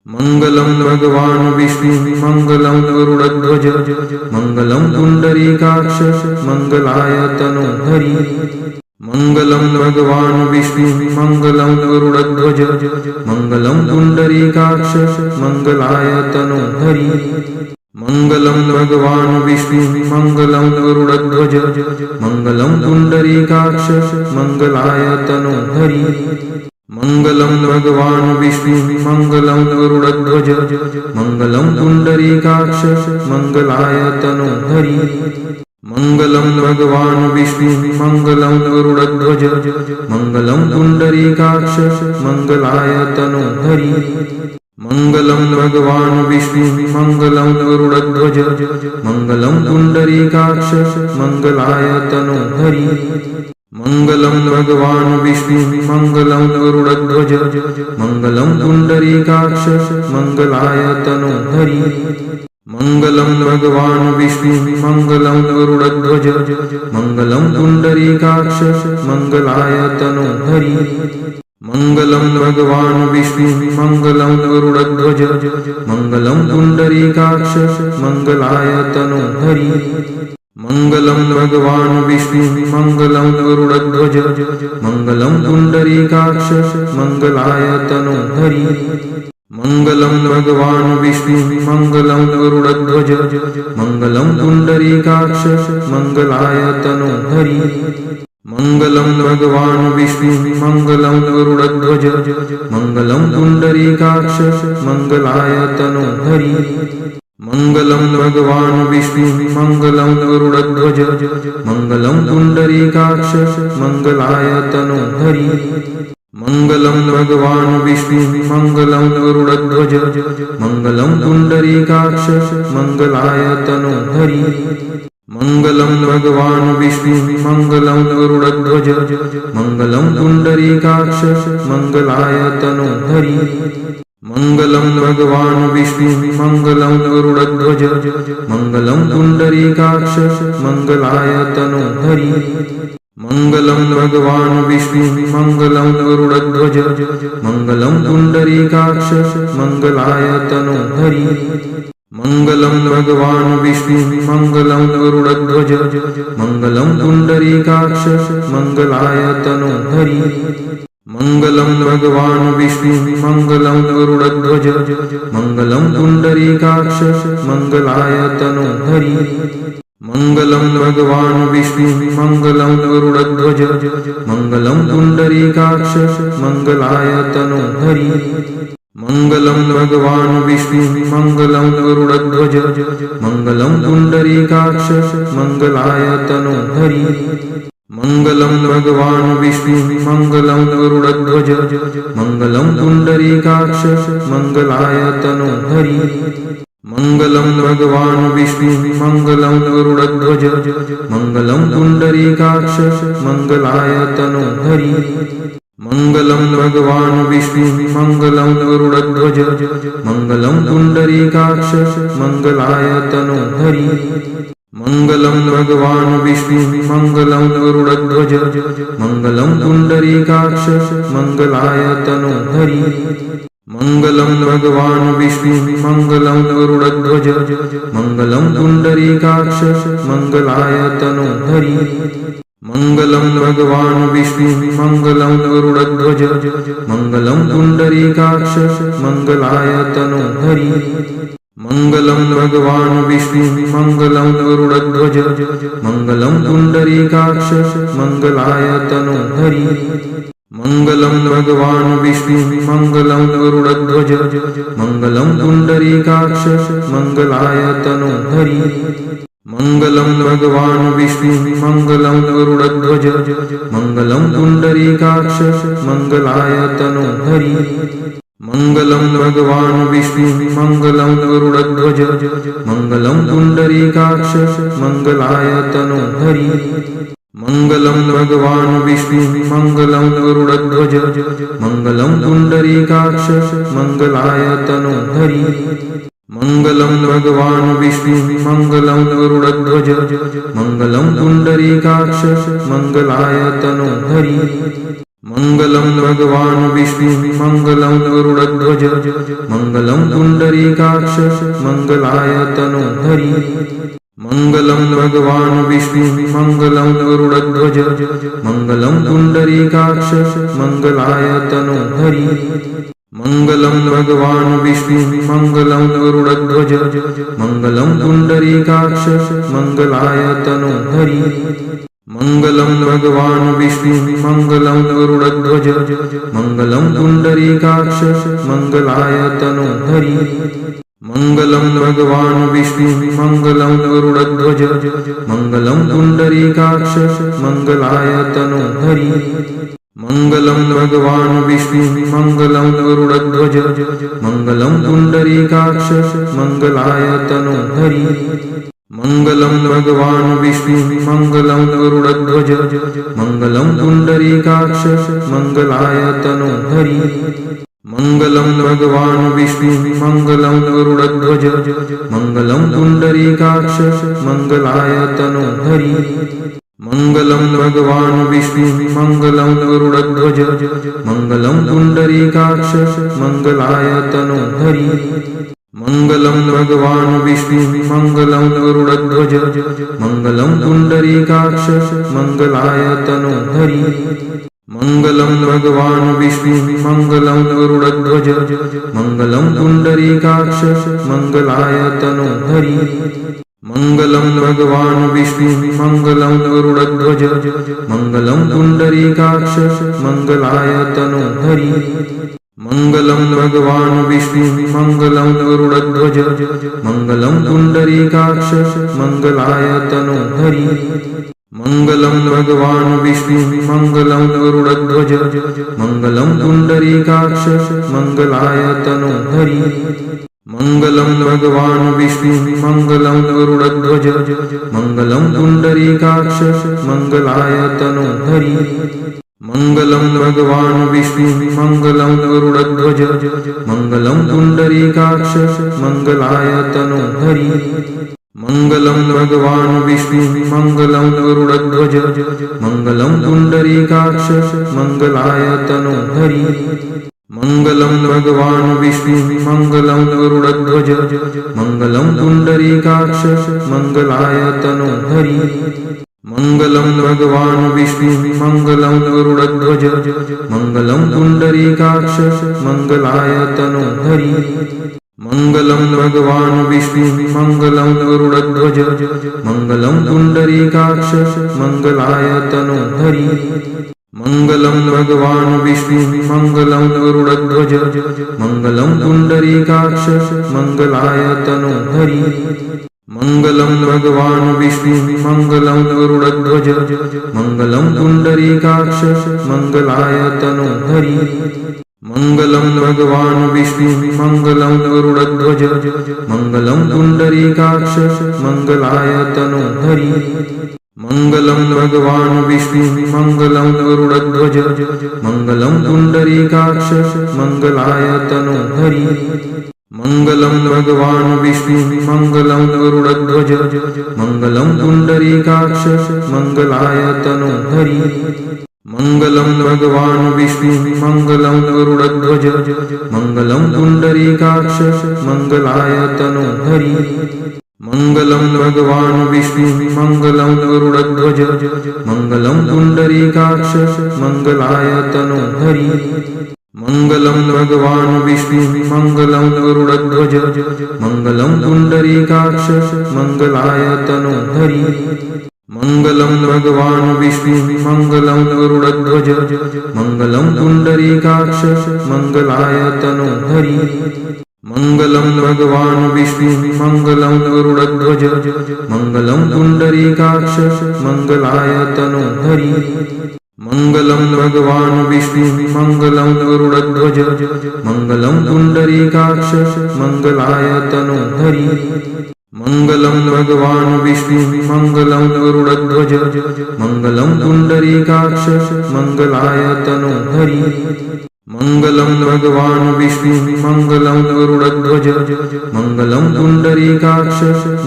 मंगलम भगवान विष्णु मंगलम गरुड़ध्वज मंगलम पुंडरीकाक्ष मंगलाय तनोहरि। मंगलम भगवान विष्णु मंगलम गरुड़ध्वज मंगलम पुंडरीकाक्ष मंगलाय तनोहरि। मंगलम भगवान विष्णु मंगलम गरुड़ध्वज मंगलम पुंडरीकाक्ष मंगलाय तनोहरि। मंगलम भगवान विष्णु मंगलम गरुड़ध्वज मंगलम पुंडरीकाक्ष मंगलाय तनोहरि। मंगलम भगवान विष्णु मंगलम गरुड़ध्वज मंगलम पुंडरीकाक्ष मंगलाय तनोहरि। मंगलम भगवान विष्णु मंगलम गरुड़ध्वज मंगलम पुंडरीकाक्ष मंगलाय तनोहरि। मंगलम भगवान विष्णु मंगलम गरुड़ध्वज मंगलम पुंडरीकाक्ष मंगलाय तनोहरि। मंगलम भगवान विष्णु मंगलम गरुड़ध्वज मंगलम पुंडरीकाक्ष मंगलाय तनोहरि। मंगलम भगवान विष्णु मंगलम गरुड़ध्वज मंगलम पुंडरीकाक्ष मंगलाय तनोहरि। मंगलम भगवान विष्णु मंगलम गरुड़ध्वज मंगलम पुंडरीकाक्ष मंगलाय तनोहरि। मंगलम भगवान विष्णु मंगलम गरुड़ध्वज मंगलम पुंडरीकाक्ष मंगलाय तनोहरि। मंगलम भगवान विष्णु मंगलम गरुड़ध्वज मंगलम पुंडरीकाक्ष मंगलाय तनोहरि। मंगलम भगवान विष्णु मंगलम गरुड़ध्वज मंगलम पुंडरीकाक्ष मंगलाय तनोहरि। मंगलम भगवान विष्णु मंगलम गरुड़ध्वज मंगलम पुंडरीकाक्ष मंगलाय तनोहरि। मंगलम भगवान विष्णु मंगलम गरुड़ध्वज मंगलम पुंडरीकाक्ष मंगलाय तनोहरि। मंगलम भगवान विष्णु मंगलम गरुड़ध्वज मंगलम पुंडरीकाक्ष मंगलाय तनोहरि। मंगलम भगवान विष्णु मंगलम गरुड़ध्वज मंगलम पुंडरीकाक्ष मंगलाय तनोहरि। मंगलम भगवान विष्णु मंगलम गरुड़ध्वज मंगलम पुंडरीकाक्ष मंगलाय तनोहरि। मंगलम भगवान विष्णु मंगलम गरुड़ध्वज मंगलम पुंडरीकाक्ष मंगलाय तनोहरि। मंगलम भगवान विष्णु मंगलम गरुड़ध्वज मंगलम पुंडरीकाक्ष मंगलाय तनोहरि। मंगलम भगवान विष्णु मंगलम गरुड़ध्वज मंगलम पुंडरीकाक्ष मंगलाय तनोहरि। मंगलम भगवान विष्णु मंगलम गरुड़ध्वज मंगलम पुंडरीकाक्ष मंगलाय तनोहरि। मंगलम भगवान विष्णु मंगलम गरुड़ध्वज मंगलम पुंडरीकाक्ष मंगलाय तनोहरि। मंगलम भगवान विष्णु मंगलम गरुड़ध्वज मंगलम पुंडरीकाक्ष मंगलाय तनोहरि। मंगलम भगवान विष्णु मंगलम गरुड़ध्वज मंगलम पुंडरीकाक्ष मंगलाय तनोहरि। मंगलम भगवान विष्णु मंगलम गरुड़ध्वज मंगलम पुंडरीकाक्ष मंगलाय तनोहरि। मंगलम भगवान विष्णु मंगलम गरुड़ध्वज मंगलम पुंडरीकाक्ष मंगलाय तनोहरि। मंगलम भगवान विष्णु मंगलम गरुड़ध्वज मंगलम पुंडरीकाक्ष मंगलाय तनोहरि। मंगलम भगवान विष्णु मंगलम गरुड़ध्वज मंगलम पुंडरीकाक्ष मंगलाय तनोहरि। मंगलम भगवान विष्णु मंगलम गरुड़ध्वज मंगलम पुंडरीकाक्ष मंगलाय तनोहरि। मंगलम भगवान विष्णु मंगलम गरुड़ध्वज मंगलम पुंडरीकाक्ष मंगलाय तनोहरि। मंगलम भगवान विष्णु मंगलम गरुड़ध्वज मंगलम पुंडरीकाक्ष मंगलाय तनोहरि। मंगलम भगवान विष्णु मंगलम गरुड़ध्वज मंगलम पुंडरीकाक्ष मंगलाय तनोहरि। मङ्गलं भगवान् विष्णु मङ्गलं गरुडध्वज मङ्गलं पुण्डरीकाक्ष मङ्गलाय तनोहरि मङ्गलं भगवान् विष्णु मङ्गलं गरुडध्वज मङ्गलं पुण्डरीकाक्ष मङ्गलाय तनोहरि मङ्गलं भगवान् विष्णु मङ्गलं गरुडध्वज मङ्गलं पुण्डरीकाक्ष मङ्गलाय तनोहरि मङ्गलं भगवान् विष्णु मङ्गलं गरुडध्वज मङ्गलं पुण्डरीकाक्ष मङ्गलाय तनोहरि मङ्गलं भगवान् विष्णु मङ्गलं गरुडध्वज मङ्गलं पुण्डरीकाक्ष मङ्गलाय तनोहरि मङ्गलं भगवान् विष्णु मङ्गलं गरुडध्वज मङ्गलं पुण्डरीकाक्ष मङ्गलाय तनोहरि मङ्गलं भगवान् विष्णु मङ्गलं गरुडध्वज मङ्गलं पुण्डरीकाक्ष मङ्गलाय तनोहरि मङ्गलं भगवान् विष्णु मङ्गलं गरुडध्वज मङ्गलं पुण्डरीकाक्ष मङ्गलाय तनोहरि मङ्गलं भगवान् विष्णु मङ्गलं गरुडध्वज मङ्गलं पुण्डरीकाक्ष मङ्गलाय तनोहरि मङ्गलं भगवान् विष्णु मङ्गलं गरुडध्वज मङ्गलं पुण्डरीकाक्ष मङ्गलाय तनोहरि मङ्गलं भगवान् विष्णु मङ्गलं गरुडध्वज मङ्गलं पुण्डरीकाक्ष मङ्गलाय तनोहरि मङ्गलं भगवान् विष्णु मङ्गलं गरुडध्वज मङ्गलं पुण्डरीकाक्ष मङ्गलाय तनोहरि मङ्गलं भगवान् विष्णु मङ्गलं गरुडध्वज मङ्गलं पुण्डरीकाक्ष मङ्गलाय तनोहरि मङ्गलं भगवान् विष्णु मङ्गलं गरुडध्वज मङ्गलं पुण्डरीकाक्ष मङ्गलाय तनोहरि मङ्गलं भगवान् विष्णु मङ्गलं गरुडध्वज मङ्गलं पुण्डरीकाक्ष मङ्गलाय तनोहरि मङ्गलं भगवान् विष्णु मङ्गलं गरुडध्वज मङ्गलं पुण्डरीकाक्ष मङ्गलाय तनोहरि मङ्गलं भगवान् विष्णु मङ्गलं गरुडध्वज मङ्गलं पुण्डरीकाक्ष मङ्गलाय तनोहरि मङ्गलं भगवान् विष्णु मङ्गलं गरुडध्वज मङ्गलं पुण्डरीकाक्ष मङ्गलाय तनोहरि मङ्गलं भगवान् विष्णु मङ्गलं गरुडध्वज मङ्गलं पुण्डरीकाक्ष मङ्गलाय तनोहरि मङ्गलं भगवान् विष्णु मङ्गलं गरुडध्वज मङ्गलं पुण्डरीकाक्ष मङ्गलाय तनोहरि मङ्गलं भगवान् विष्णु मङ्गलं गरुडध्वज मङ्गलं पुण्डरीकाक्ष मङ्गलाय तनोहरि मङ्गलं भगवान् विष्णु मङ्गलं गरुडध्वज मङ्गलं पुण्डरीकाक्ष मङ्गलाय तनोहरि मङ्गलं भगवान् विष्णु मङ्गलं गरुडध्वज मङ्गलं पुण्डरीकाक्ष मङ्गलाय तनोहरि मङ्गलं भगवान् विष्णु मङ्गलं गरुडध्वज मङ्गलं पुण्डरीकाक्ष मङ्गलाय तनोहरि मङ्गलं भगवान् विष्णु मङ्गलं गरुडध्वज मङ्गलं पुण्डरीकाक्ष मङ्गलाय तनोहरि मङ्गलं भगवान् विष्णु मङ्गलं गरुडध्वज मङ्गलं पुण्डरीकाक्ष मङ्गलाय तनोहरि मङ्गलं भगवान् विष्णु मङ्गलं गरुडध्वज मङ्गलं पुण्डरीकाक्ष मङ्गलाय तनोहरि मङ्गलं भगवान् विष्णु मङ्गलं गरुडध्वज मङ्गलं पुण्डरीकाक्ष मङ्गलाय तनोहरि मङ्गलं भगवान् विष्णु मङ्गलं गरुडध्वज मङ्गलं पुण्डरीकाक्ष मङ्गलाय तनोहरि मङ्गलं भगवान् विष्णु मङ्गलं गरुडध्वज मङ्गलं पुण्डरीकाक्ष मङ्गलाय तनोहरि मङ्गलं भगवान् विष्णु मङ्गलं गरुडध्वज मङ्गलं पुण्डरीकाक्ष मङ्गलाय तनोहरि मङ्गलं भगवान् विष्णु मङ्गलं गरुडध्वज मङ्गलं पुण्डरीकाक्ष मङ्गलाय तनोहरि मङ्गलं भगवान् विष्णु मङ्गलं गरुडध्वज मङ्गलं पुण्डरीकाक्ष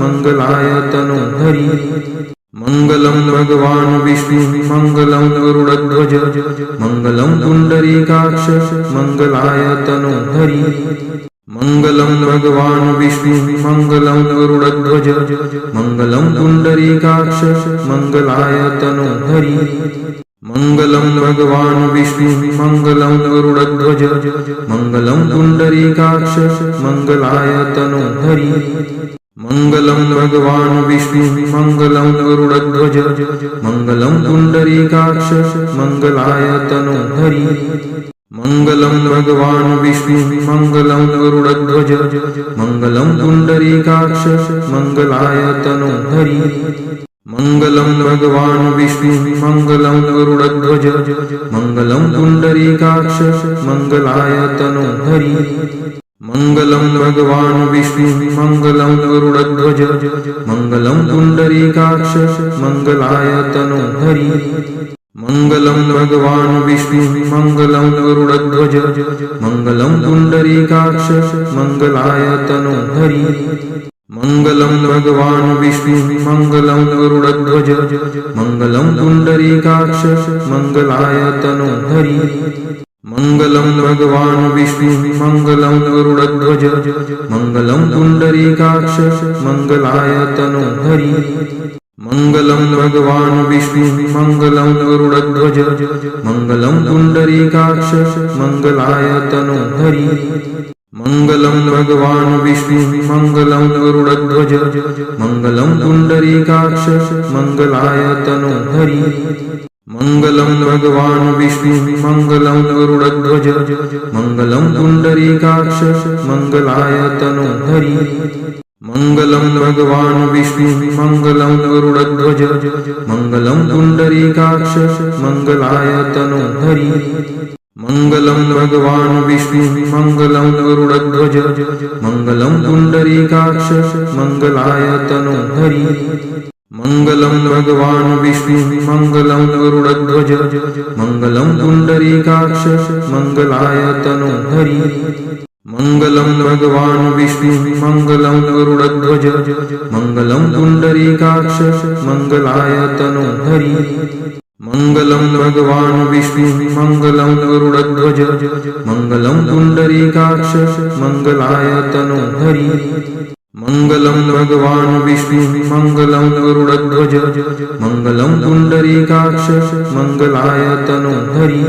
मङ्गलाय तनोहरि मङ्गलं भगवान् विष्णु मङ्गलं गरुडध्वज मङ्गलं पुण्डरीकाक्ष मङ्गलाय तनोहरि मङ्गलं भगवान् विष्णु मङ्गलं गरुडध्वज मङ्गलं पुण्डरीकाक्ष मङ्गलाय तनोहरि मङ्गलं भगवान् विष्णु मङ्गलं गरुडध्वज मङ्गलं पुण्डरीकाक्ष मङ्गलाय तनोहरि मङ्गलं भगवान् विष्णु मङ्गलं गरुडध्वज मङ्गलं पुण्डरीकाक्ष मङ्गलाय तनोहरि मङ्गलं भगवान् विष्णु मङ्गलं गरुडध्वज मङ्गलं पुण्डरीकाक्ष मङ्गलाय तनोहरि मङ्गलं भगवान् विष्णु मङ्गलं गरुडध्वज मङ्गलं पुण्डरीकाक्ष मङ्गलाय तनोहरि मङ्गलं भगवान् विष्णु मङ्गलं गरुडध्वज मङ्गलं पुण्डरीकाक्ष मङ्गलाय तनोहरि मङ्गलं भगवान् विष्णु मङ्गलं गरुडध्वज मङ्गलं पुण्डरीकाक्ष मङ्गलाय तनोहरि मङ्गलं भगवान् विष्णु मङ्गलं गरुडध्वज मङ्गलं पुण्डरीकाक्ष मङ्गलाय तनोहरि मङ्गलं भगवान् विष्णु मङ्गलं गरुडध्वज मङ्गलं पुण्डरीकाक्ष मङ्गलाय तनोहरि मङ्गलं भगवान् विष्णु मङ्गलं गरुडध्वज मङ्गलं पुण्डरीकाक्ष मङ्गलाय तनोहरि मङ्गलं भगवान् विष्णु मङ्गलं गरुडध्वज मङ्गलं पुण्डरीकाक्ष मङ्गलाय तनोहरि मङ्गलं भगवान् विष्णु मङ्गलं गरुडध्वज मङ्गलं पुण्डरीकाक्ष मङ्गलाय तनोहरि मङ्गलं भगवान् विष्णु मङ्गलं गरुडध्वज मङ्गलं पुण्डरीकाक्ष मङ्गलाय तनोहरि मङ्गलं भगवान् विष्णु मङ्गलं गरुडध्वज मङ्गलं पुण्डरीकाक्ष मङ्गलाय तनोहरि मङ्गलं भगवान् विष्णु मङ्गलं गरुडध्वज मङ्गलं पुण्डरीकाक्ष मङ्गलाय तनोहरि मङ्गलं भगवान् विष्णु मङ्गलं गरुडध्वज मङ्गलं पुण्डरीकाक्ष मङ्गलाय तनोहरि मङ्गलं भगवान् विष्णु मङ्गलं गरुडध्वज मङ्गलं पुण्डरीकाक्ष मङ्गलाय तनोहरि मङ्गलं भगवान् विष्णु मङ्गलं गरुडध्वज मङ्गलं पुण्डरीकाक्ष मङ्गलाय तनोहरि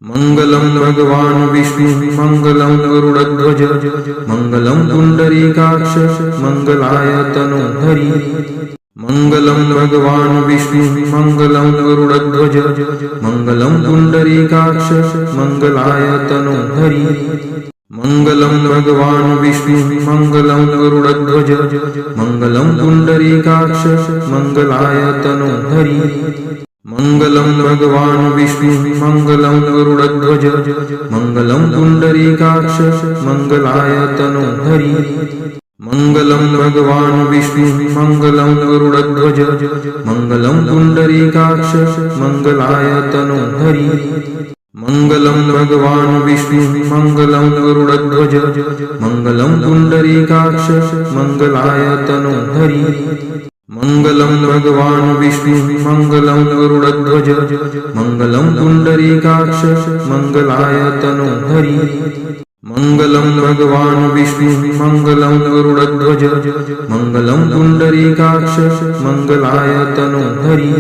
मङ्गलं भगवान् विष्णु मङ्गलं गरुडध्वज मङ्गलं पुण्डरीकाक्ष मङ्गलाय तनोहरि मङ्गलं भगवान् विष्णु मङ्गलं गरुडध्वज मङ्गलं पुण्डरीकाक्ष मङ्गलाय तनोहरि मङ्गलं भगवान् विष्णु मङ्गलं गरुडध्वज मङ्गलं पुण्डरीकाक्ष मङ्गलाय तनोहरि मङ्गलं भगवान् विष्णु मङ्गलं गरुडध्वज मङ्गलं पुण्डरीकाक्ष मङ्गलाय तनोहरि मङ्गलं भगवान् विष्णु मङ्गलं गरुडध्वज मङ्गलं पुण्डरीकाक्ष मङ्गलाय तनोहरि मङ्गलं भगवान् विष्णु मङ्गलं गरुडध्वज मङ्गलं पुण्डरीकाक्ष मङ्गलाय तनोहरि मङ्गलं भगवान् विष्णु मङ्गलं गरुडध्वज मङ्गलं पुण्डरीकाक्ष मङ्गलाय तनोहरि मङ्गलं भगवान् विष्णु मङ्गलं गरुडध्वज मङ्गलं पुण्डरीकाक्ष मङ्गलाय तनोहरि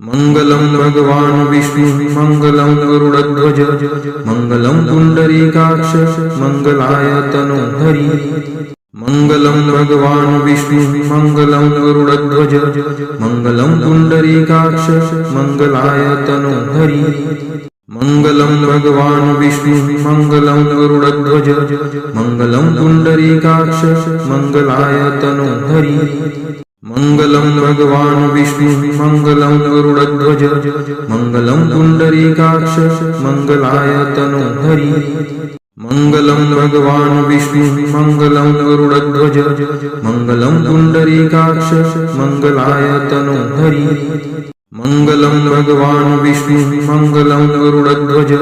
मङ्गलं भगवान् विष्णु मङ्गलं गरुडध्वज मङ्गलं पुण्डरीकाक्ष मङ्गलाय तनोहरि मङ्गलं भगवान् विष्णु मङ्गलं गरुडध्वज मङ्गलं पुण्डरीकाक्ष मङ्गलाय तनोहरि मङ्गलं भगवान् विष्णु मङ्गलं गरुडध्वज मङ्गलं पुण्डरीकाक्ष मङ्गलाय तनोहरि मङ्गलं भगवान् विष्णु मङ्गलं गरुडध्वज मङ्गलं पुण्डरीकाक्ष मङ्गलाय तनोहरि मङ्गलं भगवान् विष्णु मङ्गलं गरुडध्वज मङ्गलं पुण्डरीकाक्ष मङ्गलाय तनोहरि मङ्गलं भगवान् विष्णु मङ्गलं गरुडध्वज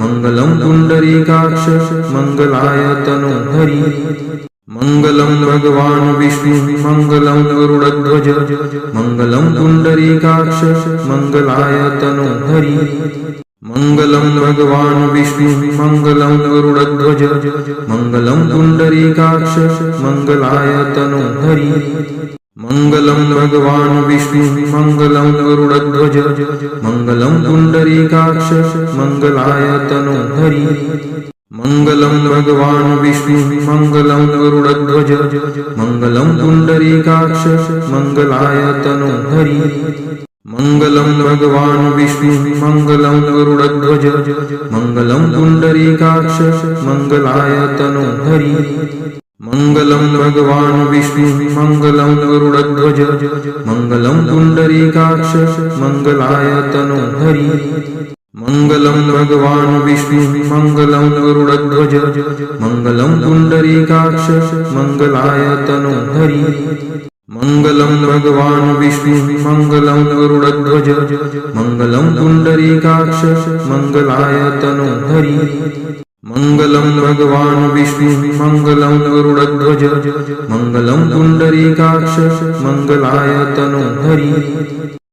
मङ्गलं पुण्डरीकाक्ष मङ्गलाय तनोहरि मङ्गलं भगवान् विष्णु मङ्गलं गरुडध्वज मङ्गलं पुण्डरीकाक्ष मङ्गलाय तनोहरि मङ्गलं भगवान् विष्णु मङ्गलं गरुडध्वज मङ्गलं पुण्डरीकाक्ष मङ्गलाय तनोहरि मङ्गलं भगवान् विष्णु मङ्गलं गरुडध्वज मङ्गलं पुण्डरीकाक्ष मङ्गलाय तनोहरि मङ्गलं भगवान् विष्णु मङ्गलं गरुडध्वज मङ्गलं पुण्डरीकाक्ष मङ्गलाय तनोहरि मङ्गलं भगवान् विष्णु मङ्गलं गरुडध्वज मङ्गलं पुण्डरीकाक्ष मङ्गलाय तनोहरि मङ्गलं भगवान् विष्णु मङ्गलं गरुडध्वज मङ्गलं पुण्डरीकाक्ष मङ्गलाय तनोहरि मङ्गलं भगवान् विष्णु मङ्गलं गरुडध्वज मङ्गलं पुण्डरीकाक्ष मङ्गलाय तनोहरि मङ्गलं भगवान् विष्णु मङ्गलं गरुडध्वज मङ्गलं पुण्डरीकाक्ष मङ्गलाय तनोहरि मङ्गलं भगवान् विष्णु मङ्गलं गरुडध्वज मङ्गलं पुण्डरीकाक्ष मङ्गलाय तनोहरि